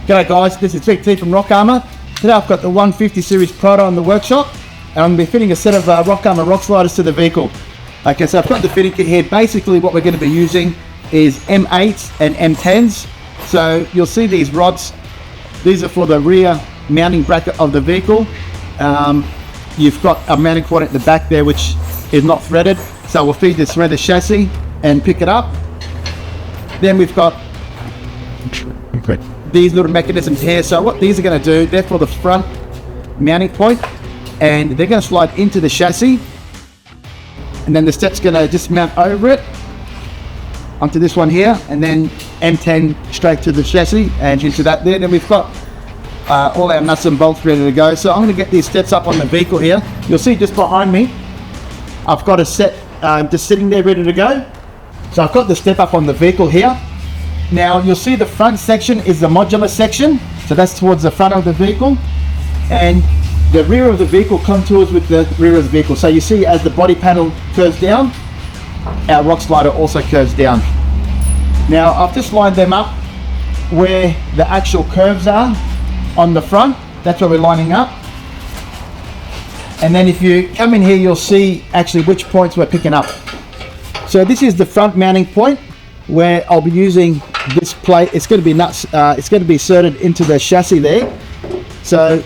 G'day guys, this is Vic T from Rockarmor. Today I've got the 150 series Prado in the workshop, and I'm going to be fitting a set of Rockarmor Rocksliders to the vehicle. Okay, so I've got the fitting kit here. Basically what we're going to be using is M8s and M10s. So you'll see these rods. These are for the rear mounting bracket of the vehicle. You've got a mounting point at the back there which is not threaded. So we'll feed this threaded chassis and pick it up. Then we've got these little mechanisms here. So what these are going to do, they're for the front mounting point, and they're going to slide into the chassis, and then the step's going to just mount over it onto this one here, and then M10 straight to the chassis and into that there. Then we've got all our nuts and bolts ready to go. So I'm going to get these steps up on the vehicle here. You'll see just behind me I've got a set just sitting there ready to go. So I've got the step up on the vehicle here. Now you'll see the front section is the modular section, so that's towards the front of the vehicle, and the rear of the vehicle contours with the rear of the vehicle. So you see as the body panel curves down, our rock slider also curves down. Now I've just lined them up where the actual curves are on the front. That's where we're lining up. And then if you come in here, you'll see actually which points we're picking up. So this is the front mounting point where I'll be using this plate. It's going to be nuts. It's going to be inserted into the chassis there. So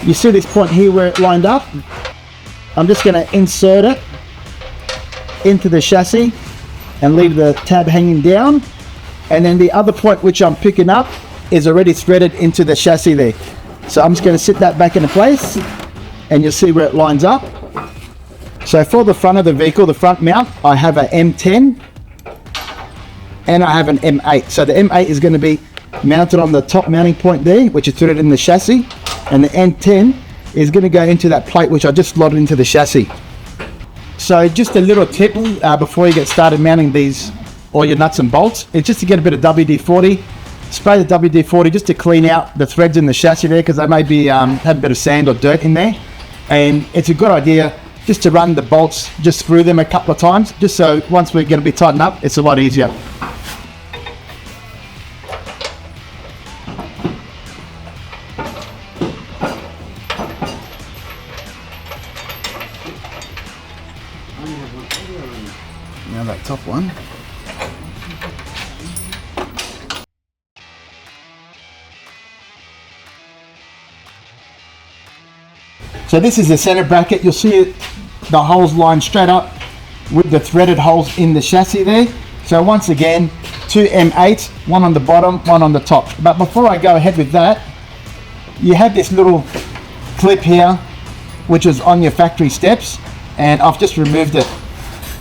you see this point here where it lined up. I'm just going to insert it into the chassis and leave the tab hanging down. And then the other point which I'm picking up is already threaded into the chassis there. So I'm just going to sit that back into place, and you'll see where it lines up. So for the front of the vehicle, the front mount, I have an M10 and I have an M8. So the M8 is going to be mounted on the top mounting point there, which is threaded in the chassis, and the M10 is going to go into that plate which I just slotted into the chassis. So just a little tip before you get started mounting these, all your nuts and bolts, it's just to get a bit of WD-40. Spray the WD-40 just to clean out the threads in the chassis there, because they may be have a bit of sand or dirt in there, and it's a good idea just to run the bolts just through them a couple of times, just so once we're going to be tightened up, it's a lot easier. Now that top one. So this is the center bracket. You'll see it, the holes lined straight up with the threaded holes in the chassis there. So once again, two M8s, one on the bottom, one on the top. But before I go ahead with that, you have this little clip here, which is on your factory steps, and I've just removed it.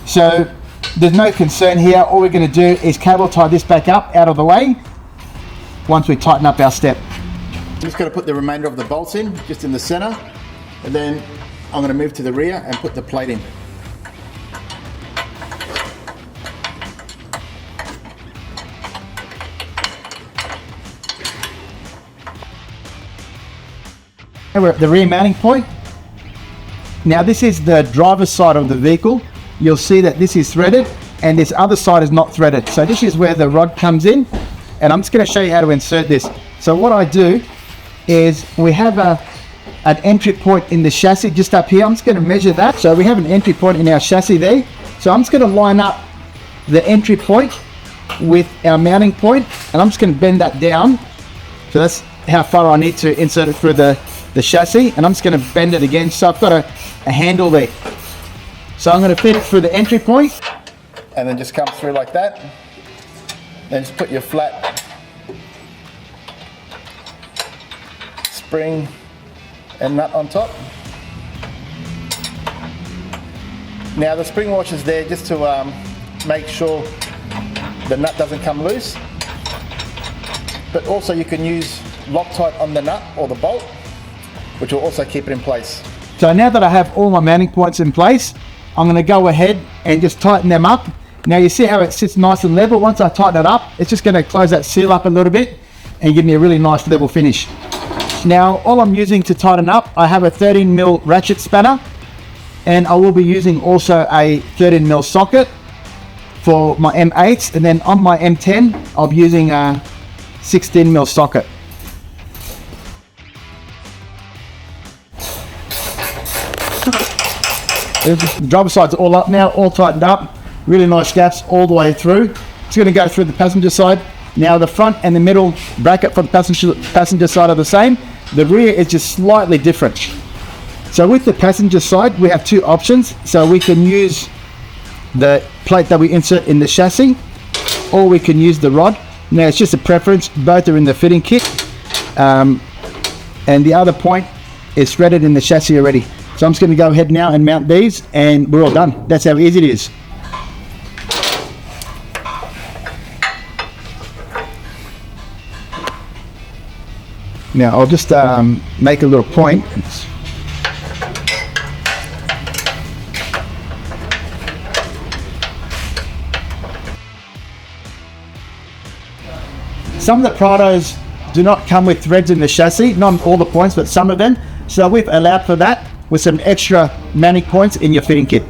So there's no concern here. All we're going to do is cable tie this back up out of the way once we tighten up our step. I'm just going to put the remainder of the bolts in, just in the center. And then I'm going to move to the rear and put the plate in. Now we're at the rear mounting point. Now this is the driver's side of the vehicle. You'll see that this is threaded and this other side is not threaded. So this is where the rod comes in, and I'm just going to show you how to insert this. So what I do is we have an entry point in the chassis just up here. I'm just going to measure that. So we have an entry point in our chassis there. So I'm just going to line up the entry point with our mounting point, and I'm just going to bend that down. So that's how far I need to insert it through the chassis, and I'm just going to bend it again. So I've got a handle there. So I'm going to fit it through the entry point, and then just come through like that. Then just put your flat spring and nut on top. Now the spring washer's there just to make sure the nut doesn't come loose, but also you can use Loctite on the nut or the bolt, which will also keep it in place. So now that I have all my mounting points in place, I'm going to go ahead and just tighten them up. Now you see how it sits nice and level. Once I tighten it up, it's just going to close that seal up a little bit and give me a really nice level finish. Now all I'm using to tighten up, I have a 13mm ratchet spanner, and I will be using also a 13mm socket. for my M8s, and then on my M10 I'm using a 16mm socket. The driver side's all up now, all tightened up, really nice gaps all the way through. It's going to go through the passenger side. Now the front and the middle bracket for the passenger side are the same. The rear is just slightly different. So with the passenger side we have two options. So we can use the plate that we insert in the chassis, or we can use the rod. Now it's just a preference, both are in the fitting kit, and the other point is threaded in the chassis already. So I'm just going to go ahead now and mount these, and we're all done. That's how easy it is. Now I'll just make a little point. Some of the Prados do not come with threads in the chassis, not all the points, but some of them. So we've allowed for that with some extra mounting points in your fitting kit.